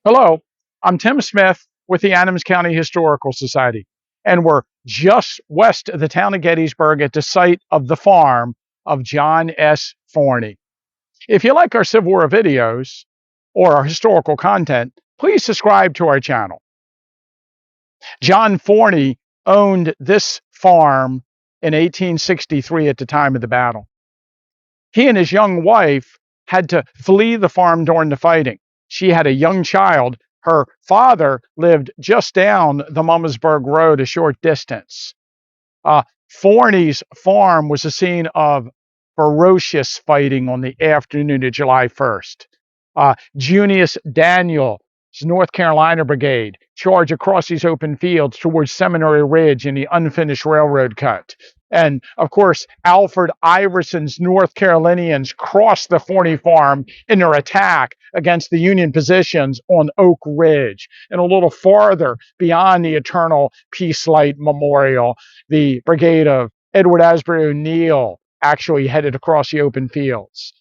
Hello, I'm Tim Smith with the Adams County Historical Society, and we're just west of the town of Gettysburg at the site of the farm of John S. Forney. If you like our Civil War videos or our historical content, please subscribe to our channel. John Forney owned this farm in 1863 at the time of the battle. He and his young wife had to flee the farm during the fighting. She had a young child. Her father lived just down the Mummersburg Road, a short distance. Uh, Forney's farm was a scene of ferocious fighting on the afternoon of July 1st. Junius Daniel's North Carolina Brigade charged across these open fields towards Seminary Ridge and the unfinished railroad cut. And of course, Alfred Iverson's North Carolinians crossed the Forney farm in their attack against the Union positions on Oak Ridge. And a little farther beyond the Eternal Peace Light Memorial, the brigade of Edward Asbury O'Neill actually headed across the open fields.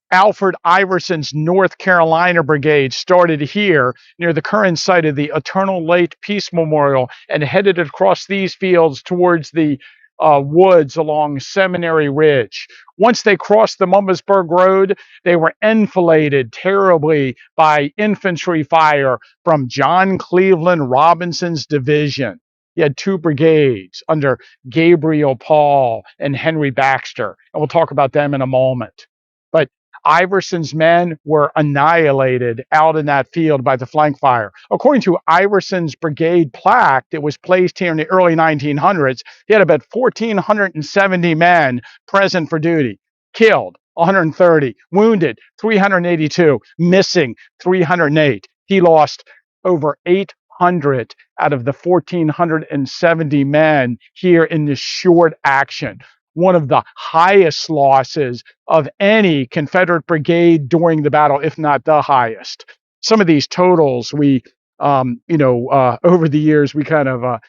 Alfred Iverson's North Carolina Brigade started here near the current site of the Eternal Light Peace Memorial and headed across these fields towards the woods along Seminary Ridge. Once they crossed the Mummersburg Road, they were enfiladed terribly by infantry fire from John Cleveland Robinson's division. He had two brigades under Gabriel Paul and Henry Baxter, and we'll talk about them in a moment. But Iverson's men were annihilated out in that field by the flank fire. According to Iverson's brigade plaque that was placed here in the early 1900s, he had about 1,470 men present for duty, killed 130, wounded 382, missing 308. He lost over 800 out of the 1,470 men here in this short action, one of the highest losses of any Confederate brigade during the battle, if not the highest. Some of these totals over the years, we kind of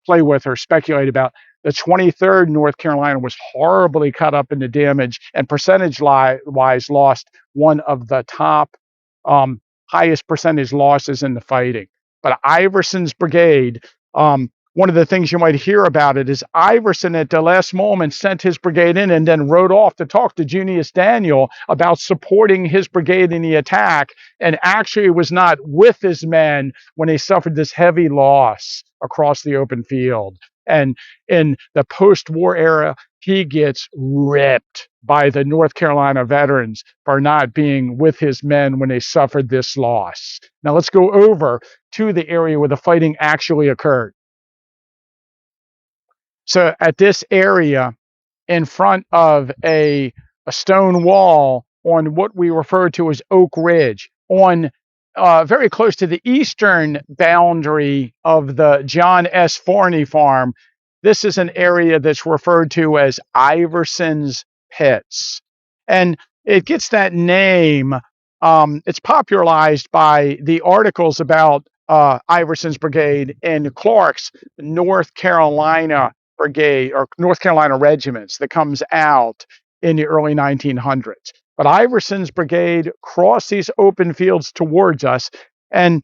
play with or speculate about. The 23rd North Carolina was horribly cut up in the damage and percentage-wise lost one of the top highest percentage losses in the fighting. But Iverson's brigade, one of the things you might hear about it is Iverson at the last moment sent his brigade in and then rode off to talk to Junius Daniel about supporting his brigade in the attack, and actually was not with his men when they suffered this heavy loss across the open field. And in the post-war era, he gets ripped by the North Carolina veterans for not being with his men when they suffered this loss. Now let's go over to the area where the fighting actually occurred. So at this area, in front of a stone wall on what we refer to as Oak Ridge, on very close to the eastern boundary of the John S. Forney farm, this is an area that's referred to as Iverson's Pits. And it gets that name, it's popularized by the articles about Iverson's brigade in Clark's North Carolina brigade or North Carolina regiments that comes out in the early 1900s. But Iverson's brigade crossed these open fields towards us. And,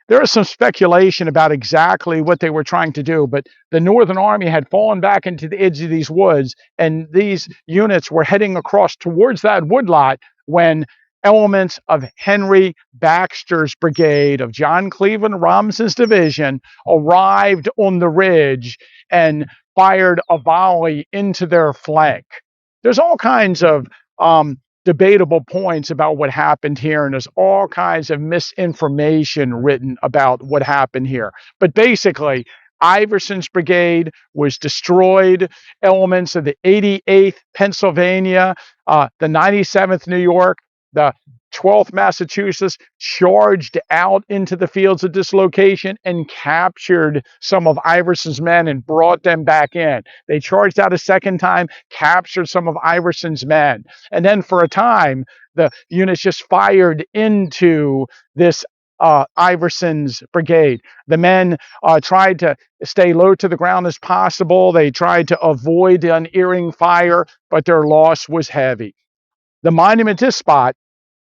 there is some speculation about exactly what they were trying to do, but the Northern Army had fallen back into the edge of these woods, and these units were heading across towards that woodlot when elements of Henry Baxter's brigade of John Cleveland Robinson's division arrived on the ridge and fired a volley into their flank. There's all kinds of debatable points about what happened here, and there's all kinds of misinformation written about what happened here. But basically, Iverson's brigade was destroyed. Elements of the 88th Pennsylvania, the 97th New York, the 12th Massachusetts charged out into the fields of dislocation and captured some of Iverson's men and brought them back in. They charged out a second time, captured some of Iverson's men. And then for a time, the units just fired into this Iverson's brigade. The men tried to stay low to the ground as possible. They tried to avoid the unerring fire, but their loss was heavy. The monument to this spot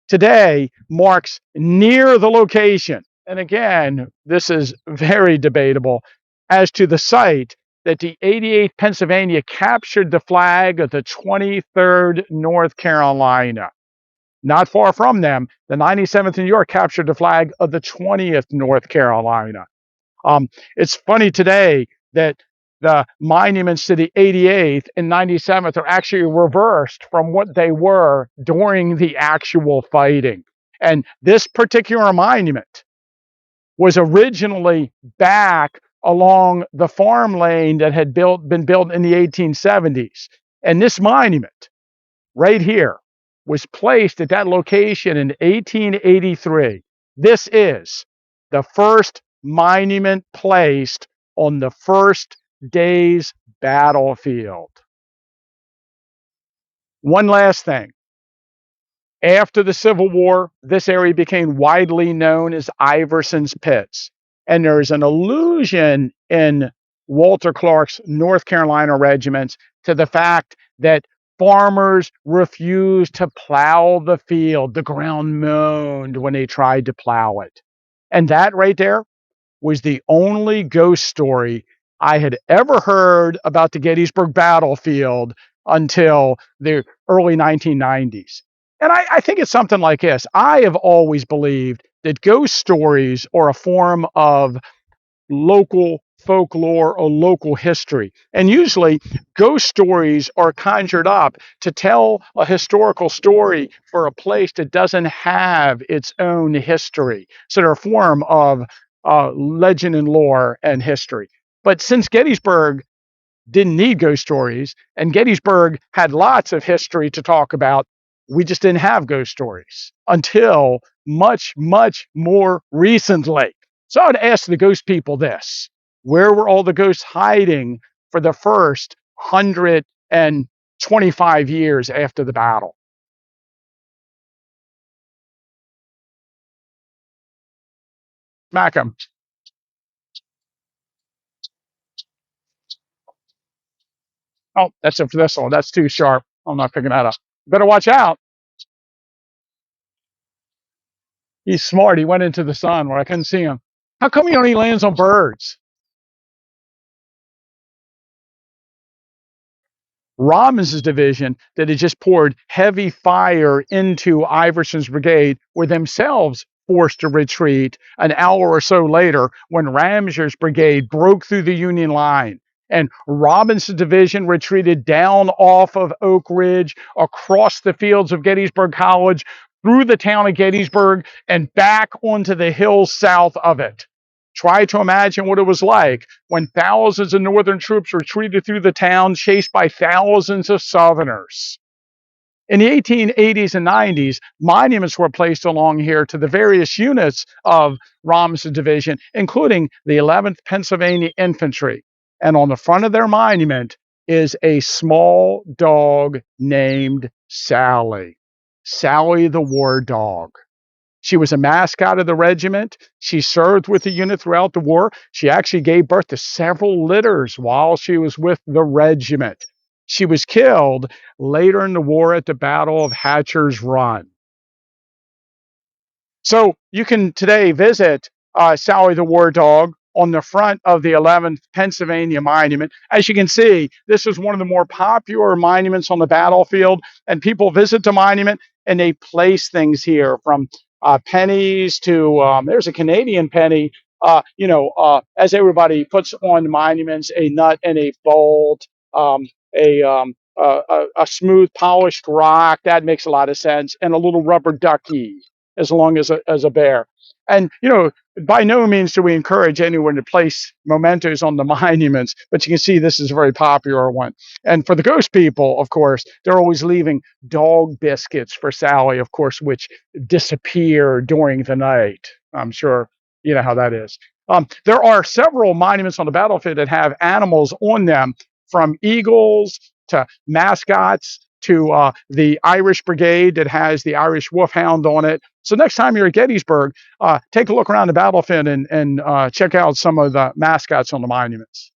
today marks near the location. And again, this is very debatable as to the site that the 88th Pennsylvania captured the flag of the 23rd North Carolina. Not far from them, the 97th New York captured the flag of the 20th North Carolina. It's funny today that the monuments to the 88th and 97th are actually reversed from what they were during the actual fighting. And this particular monument was originally back along the farm lane that had been built in the 1870s. And this monument right here was placed at that location in 1883. This is the first monument placed on the first day's battlefield. One last thing. After the Civil War, this area became widely known as Iverson's Pits. And there's an allusion in Walter Clark's North Carolina regiments to the fact that farmers refused to plow the field. The ground moaned when they tried to plow it. And that right there was the only ghost story I had ever heard about the Gettysburg battlefield until the early 1990s. And I think it's something like this. I have always believed that ghost stories are a form of local folklore or local history. And usually, ghost stories are conjured up to tell a historical story for a place that doesn't have its own history. So they're a form of legend and lore and history. But since Gettysburg didn't need ghost stories, and Gettysburg had lots of history to talk about, we just didn't have ghost stories until much, much more recently. So I would ask the ghost people this: where were all the ghosts hiding for the first 125 years after the battle? Smack them. Oh, that's it for this one. That's too sharp. I'm not picking that up. Better watch out. He's smart. He went into the sun where I couldn't see him. How come he only lands on birds? Robinson's division that had just poured heavy fire into Iverson's brigade were themselves forced to retreat an hour or so later when Ramsey's brigade broke through the Union line. And Robinson's division retreated down off of Oak Ridge, across the fields of Gettysburg College, through the town of Gettysburg, and back onto the hills south of it. Try to imagine what it was like when thousands of Northern troops retreated through the town, chased by thousands of Southerners. In the 1880s and 90s, monuments were placed along here to the various units of Robinson's division, including the 11th Pennsylvania Infantry. And on the front of their monument is a small dog named Sally. Sally the war dog. She was a mascot of the regiment. She served with the unit throughout the war. She actually gave birth to several litters while she was with the regiment. She was killed later in the war at the Battle of Hatcher's Run. So you can today visit Sally the War Dog on the front of the 11th Pennsylvania Monument. As you can see, this is one of the more popular monuments on the battlefield, and people visit the monument and they place things here from pennies to there's a Canadian penny. As everybody puts on monuments, a nut and a bolt, a a smooth polished rock that makes a lot of sense, and a little rubber ducky as long as a bear. And by no means do we encourage anyone to place mementos on the monuments, but you can see this is a very popular one. And for the ghost people, of course, they're always leaving dog biscuits for Sally, of course, which disappear during the night. I'm sure you know how that is. There are several monuments on the battlefield that have animals on them, from eagles to mascots to the Irish Brigade that has the Irish Wolfhound on it. So next time you're at Gettysburg, take a look around the battlefield and check out some of the mascots on the monuments.